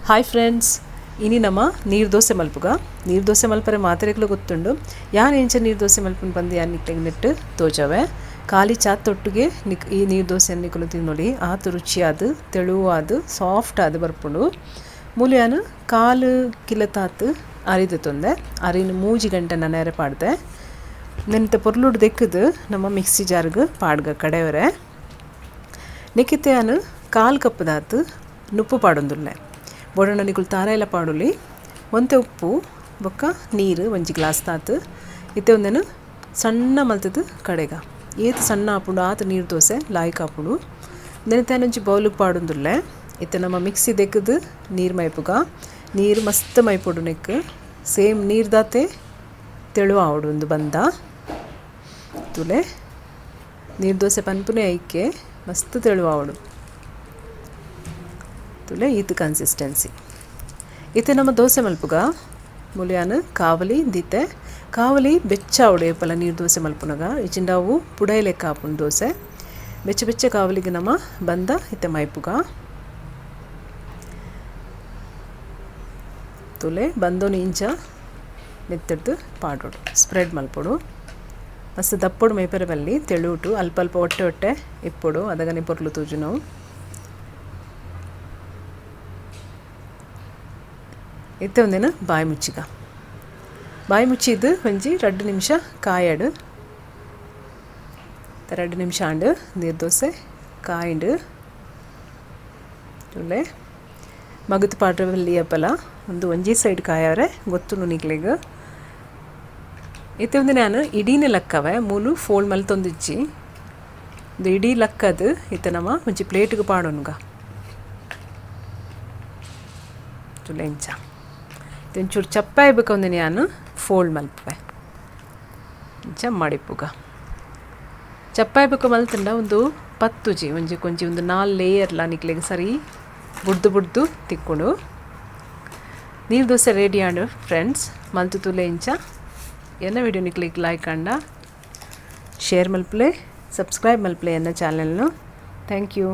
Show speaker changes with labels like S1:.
S1: Hi friends, ಇನಿ ನಮ್ಮ ನೀರು ದೋಸೆ ಮಲ್ಪುಗ ನೀರು ದೋಸೆ ಮಲ್ಪರೆ ಮಾತ್ರೆಗಳು ಗೊತ್ತುಂಡು. ಯಾನ್ ಎಂಚ ನೀರು ದೋಸೆ ಮಲ್ಪನ್ ಬಂದು ಯಾನ್ ನಿಕ್ಲೆಗ್ ನೆಟ್ಟು ತೋಜವೆ ಖಾಲಿ ಚಾತ್ತೊಟ್ಟಿಗೆ ಈ ನೀರು ದೋಸೆಯನ್ನು ನಿಕ್ಕಲು ತಿನ್ನೊಲಿ ಆತು ರುಚಿಯಾದ ತೆಳುವಾದ ಸಾಫ್ಟ್ ಆದ ಬರ್ಪುಂಡು. ಮೂಲಿಯಾನು ಕಾಲು ಕಿಲತಾತು ಅರಿದು ತೊಂದೆ ಅರಿನ 3 ಗಂಟೆ ನೆರೆ ಪಾಡ್ದೆ ನೆಂತ ಪೊರ್ಲುಡು ದೆಕ್ಕದು ನಮ್ಮ ಮಿಕ್ಸಿ ಜಾರ್ಗೆ ಪಾಡ್ಗ ಕಡೆಯವರೆ ನಿಕ್ಕಿತೆಯಾನು ಕಾಲು ಕಪ್ಪದಾತು ನುಪ್ಪು ಪಾಡೊಂದುಲ್ಲೆ ಬೋಡಣ್ಣ ನಿಕುಲು ತಾರಾಯಲ ಪಾಡುಲಿ ಒಂತೆ ಉಪ್ಪು ಬೊಕ್ಕ ನೀರು 1 ಗ್ಲಾಸ್ ತಾತು ಇತ್ತೆ ಒಂದೇನು ಸಣ್ಣ ಮಲ್ತದು ಕಡೆಗ ಏತು ಸಣ್ಣ ಹಾಪುಂಡು ಆತು ನೀರು ದೋಸೆ ಲಾಯ್ಕ್ ಹಾಪುಂಡು ನೆನತೆನೊಂಚಿ ಬೌಲಿಗೆ ಪಾಡೊಂದುಲ್ಲೆ ಇತ್ತೆ ನಮ್ಮ ಮಿಕ್ಸಿ ದೆಕ್ಕದು ನೀರು ಮೈಪುಗ ನೀರು ಮಸ್ತ್ ಮೈಪೊಡು ನೆಕ್ ಸೇಮ್ ನೀರು ದಾತೆ ತೆಳು ಆವಡು ಒಂದು ಬಂದ ತುಲೆ ನೀರು ದೋಸೆ ಪನ್ಪುನೆ ಐಕೆ ಮಸ್ತ್ ತೆಳು ಆವಡು ತುಲೆ ಇದು ಕನ್ಸಿಸ್ಟೆನ್ಸಿ ಇತ್ತೆ ನಮ್ಮ ದೋಸೆ ಮಲ್ಪುಗ ಮುಲಿಯಾನು ಕಾವಲಿ ದೀತೆ ಕಾವಲಿ ಬೆಚ್ಚ ಆವಡು ಏಪಲ ನೀರು ದೋಸೆ ಮಲ್ಪುನಗ ಇಚಿಂಡಾವು ಪುಡೈ ಲೆಕ್ಕ ಹಾಪುಂಡು ದೋಸೆ ಬೆಚ್ಚ ಬೆಚ್ಚ ಕಾವಲಿಗೆ ನಮ್ಮ ಬಂದ ಇತ್ತೆ ಮೈಪುಗ ತುಲೆ ಬಂದೋನು ಇಂಚ ನೆತ್ತಿಡ್ದು ಪಾಡೋಡು ಸ್ಪ್ರೆಡ್ ಮಲ್ಪೊಡು ಮಸ್ತ್ ದಪ್ಪೊಡು ಮೈಪರೆ ಬಲ್ಲಿ ತೆಳುಟು ಅಲ್ಪ ಅಲ್ಪ ಹೊಟ್ಟೆ ಹೊಟ್ಟೆ ಇಪ್ಪೊಡು ಅದಗನೆ ಪೊರ್ಲು ತೂಜು ನಾವು ಇತ್ತೆ ಒಂದೇನು ಬಾಯಿ ಮುಚ್ಚಿಗ ಬಾಯಿ ಮುಚ್ಚಿದ್ದು ಒಂಜಿ 2 ನಿಮಿಷ ಕಾಯಡು 2 ನಿಮಿಷ ಆಂಡು ನೀರು ದೋಸೆ ಕಾಯಿಂಡು ತುಲೆ ಮಗತು ಪಾಡ್ರಲ್ಲಿ ಅಪ್ಪಲ ಒಂದು ಒಂಜಿ ಸೈಡ್ ಕಾಯವ್ರೆ ಗೊತ್ತು ನಿಕ್ಲಿಗೆ ಇತ್ತೆ ಒಂದು ನಾನು ಇಡೀನೇ ಲಕ್ಕವೆ ಮೂಲು ಫೋಲ್ಡ್ ಮಲ್ತೊಂದಿಚ್ಚಿ ಇದು ಇಡೀ ಲಕ್ಕದು ಇತ್ತೆ ನಮ್ಮ ಒಂಜಿ ಪ್ಲೇಟ್ಗೆ ಪಾಡೋನುಗ ತುಲೆ ಇಂಚ ಒಂಚೂರು ಚಪ್ಪ ಇರ್ಬೇಕು ಒಂದು ನಾನು ಫೋಲ್ಡ್ ಮಲ್ಪೆ ಇಂಚ ಮಡಿಪುಗ ಚಪ್ಪ ಇರ್ಬೇಕು ಮಲ್ತಂಡ ಒಂದು 10 ಕೊಂಚಿ ಒಂದು 4 ಲೇಯರ್ಲ ನಿಕ್ಲೆಗೆ ಸರಿ ಬುಡ್ದು ತಿಕ್ಕೊಂಡು ನೀರು ದೋಸೆ ರೆಡಿ ಆಂಡು ಫ್ರೆಂಡ್ಸ್ ಮಲ್ತು ತುಲೆ ಇಂಚ ಎನ್ನ ವಿಡಿಯೋ ನಿಕ್ಲಿಗೆ ಲೈಕ್ ಅಂಡ ಶೇರ್ ಮಲ್ಪಲೆ ಸಬ್ಸ್ಕ್ರೈಬ್ ಮಲ್ಪಲೆ ಎನ್ನ ಚಾನಲ್ನು ಥ್ಯಾಂಕ್ ಯು.